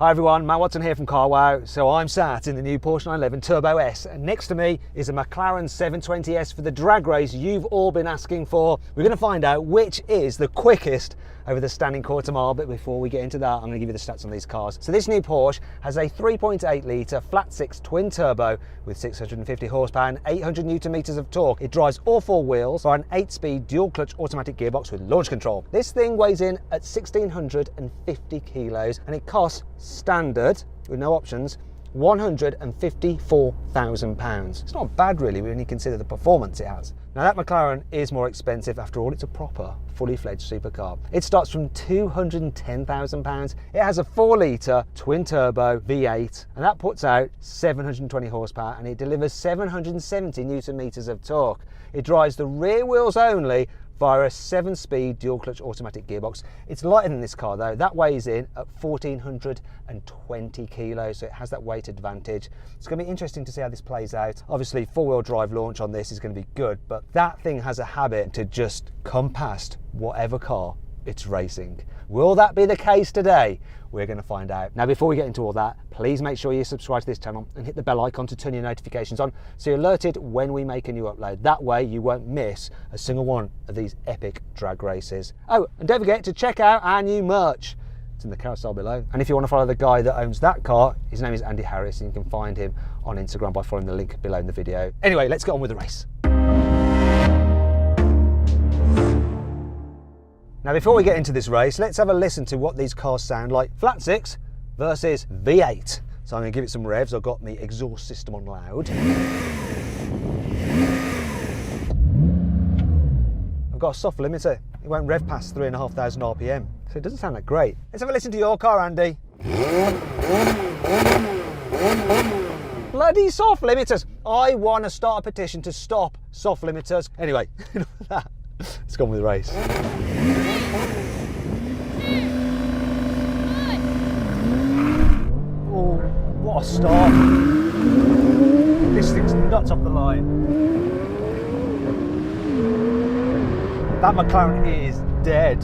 Hi everyone, Matt Watson here from carwow. So I'm sat in the new Porsche 911 Turbo S, and next to me is a McLaren 720S for the drag race you've all been asking for. We're going to find out which is the quickest over the standing quarter mile, but before we get into that, I'm going to give you the stats on these cars. So this new Porsche has a 3.8 litre flat six twin turbo with 650 horsepower and 800 newton meters of torque. It drives all four wheels by an 8-speed dual clutch automatic gearbox with launch control. This thing weighs in at 1,650 kilos and it costs standard, with no options, £154,000. It's not bad really when you consider the performance it has. Now that McLaren is more expensive, after all it's a proper, fully fledged supercar. It starts from £210,000. It has a 4 litre twin turbo V8 and that puts out 720 horsepower and it delivers 770 newton meters of torque. It drives the rear wheels only via a 7-speed dual clutch automatic gearbox. It's lighter than this car though. That weighs in at 1,420 kilos, so it has that weight advantage. It's going to be interesting to see how this plays out. Obviously 4-wheel drive launch on this is going to be good, but that thing has a habit to just come past whatever car it's racing. Will that be the case today? We're going to find out. Now before we get into all that, please make sure you subscribe to this channel and hit the bell icon to turn your notifications on so you're alerted when we make a new upload. That way you won't miss a single one of these epic drag races. Oh, and don't forget to check out our new merch. It's in the carousel below. And if you want to follow the guy that owns that car, his name is Andy Harris and you can find him on Instagram by following the link below in the video. Anyway, let's get on with the race. Now before we get into this race, let's have a listen to what these cars sound like. Flat 6 versus V8. So I'm going to give it some revs. I've got the exhaust system on loud. I've got a soft limiter. It won't rev past 3,500 RPM. So it doesn't sound that great. Let's have a listen to your car, Andy. Bloody soft limiters. I want to start a petition to stop soft limiters. Anyway, let's go on with the race. Oh, what a start. This thing's nuts off the line. That McLaren is dead.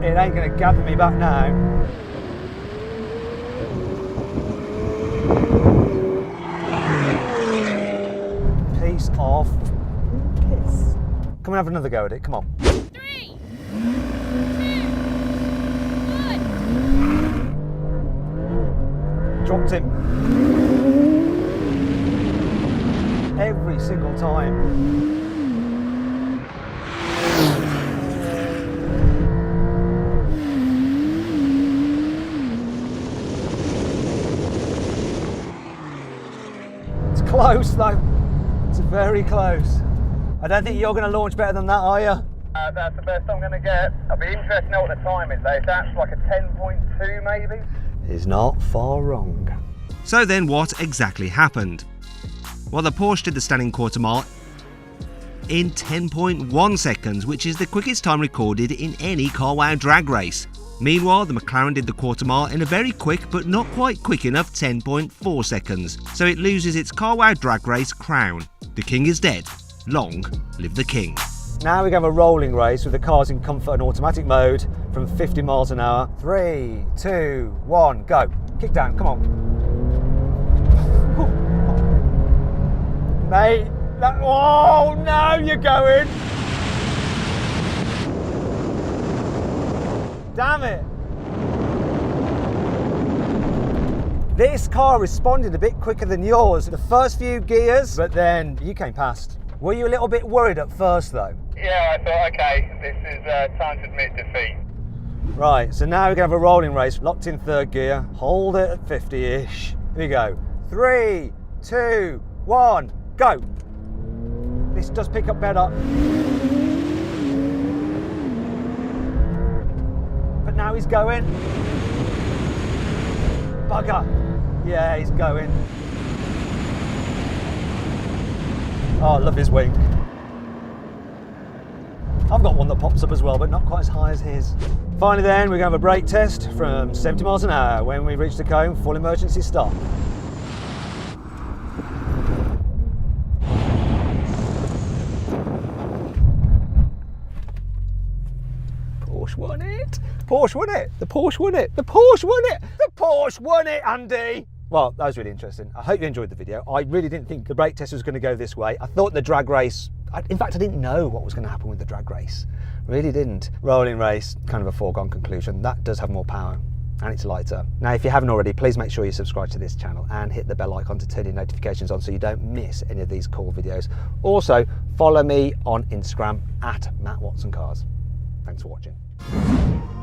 It ain't going to gather me back now. Piece of piss. Come and have another go at it, come on. 3, 2, 1. Dropped him. Every single time. It's close though. It's very close. I don't think you're going to launch better than that, are you? That's the best I'm going to get. I'll be interested to know what the time is though. If that's like a 10.2 maybe. He's not far wrong. So then what exactly happened? Well, the Porsche did the standing quarter mile in 10.1 seconds, which is the quickest time recorded in any carwow drag race. Meanwhile, the McLaren did the quarter mile in a very quick but not quite quick enough 10.4 seconds, so it loses its carwow drag race crown. The king is dead. Long live the king. Now we have a rolling race with the cars in comfort and automatic mode from 50 miles an hour. 3, 2, 1, go. Kick down, come on. Mate, oh no, you're going. Damn it. This car responded a bit quicker than yours. The first few gears, but then you came past. Were you a little bit worried at first though? Yeah, I thought, okay, this is time to admit defeat. Right, so now we're going to have a rolling race, locked in third gear, hold it at 50-ish. Here we go. 3, 2, 1, go. This does pick up better. But now he's going. Bugger. Yeah, he's going. Oh, I love his wing. I've got one that pops up as well, but not quite as high as his. Finally then, we're going to have a brake test from 70 miles an hour. When we reach the cone, full emergency stop. Porsche won it. Porsche won it. The Porsche won it. The Porsche won it. The Porsche won it, Andy. Well, that was really interesting. I hope you enjoyed the video. I really didn't think the brake test was going to go this way. I thought the drag race, in fact, I didn't know what was going to happen with the drag race. Really didn't. Rolling race, kind of a foregone conclusion. That does have more power and it's lighter. Now, if you haven't already, please make sure you subscribe to this channel and hit the bell icon to turn your notifications on so you don't miss any of these cool videos. Also, follow me on Instagram at MattWatsonCars. Thanks for watching.